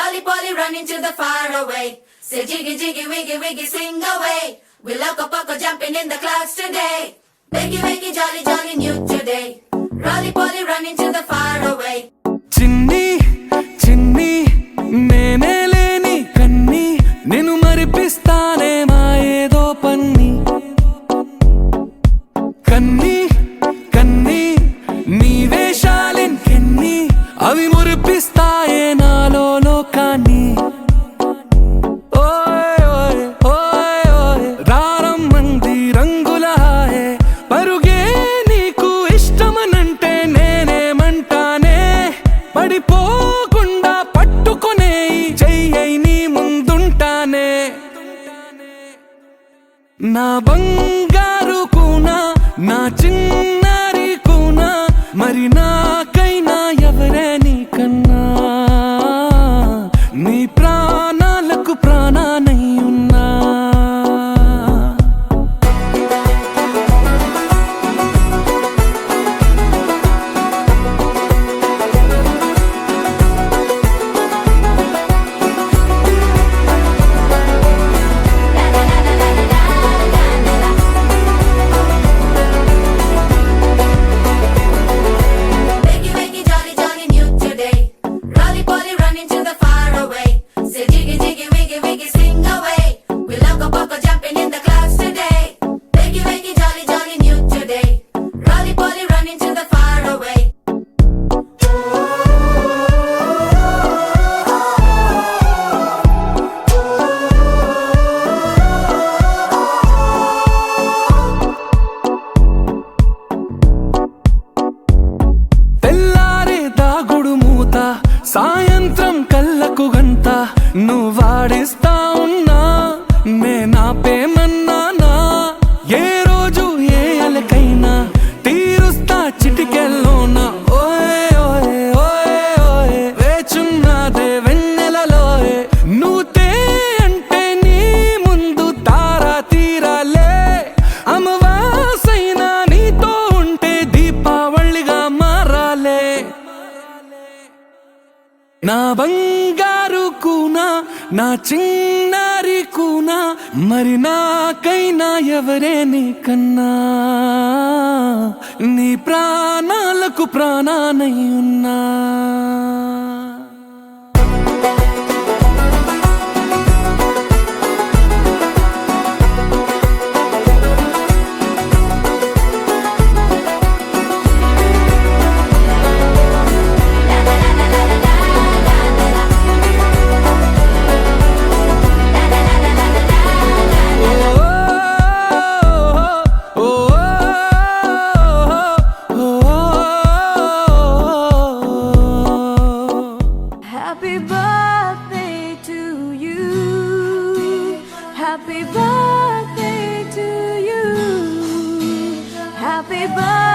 Rolly poly running to the far away. Say jiggy jiggy wiggy wiggy swing away. We loco poco jumping in the clouds today. Wakey wakey jolly jolly new today. Rolly poly running to the far away. చిన్ని చిన్ని నేనే లేని కన్ని నిన్ను మరిపిస్తానే మా ఏదో పన్ని కన్ని కన్ని నీ వేషాలెన్కెన్ని అవి మురిపిస్తాయే నాలో లోకాన్ని ఓయ్ ఓయ్ ఓయ్ ఓయ్ రారమ్మంది రంగుల హాయే పరుగే నీకు ఇష్టమనంటే నేనేమంటానే పడిపోకుండా పట్టుకునే చెయ్యై నీ ముందుంటానే నా బంగారు కూనా నా చిన్నారి కూనా మరి నాకైనా ఎవరే నీకన్నా నీ ప్రాణాలకు ప్రాణానై ఉన్నా Wakey wakey jolly jolly new today. Rolly poly running to the far away. Say jiggy jiggy wiggy wiggy swing away. We loco poco jumping in the clouds today. Wakey wakey jolly jolly new today. Rolly poly running to the far away. తెల్లారే దాగుడు మూత సాయంత్రం కళ్ళకు గంట నువ్వాడిస్తా ఉన్నా నేనాపేమన్నానా ఏ రోజు ఏ అలకైనా తీరుస్తా చిటికెల్లోనా ఓయ్ ఓయ్ ఓయ్ ఓయ్ వేచున్నదే వెన్నెలలోయే నువ్వుతే అంటే నీ ముందు తారా తీరాలే అమవాసైనా నీతో ఉంటే దీపావళిగా మారాలే నా బంగారు కూనా నా చిన్నారి కూనా మరి నాకైనా ఎవరే నీకన్నా నీ ప్రాణాలకు ప్రాణానై ఉన్నా Happy birthday to you. Happy birthday to you. Happy birthday.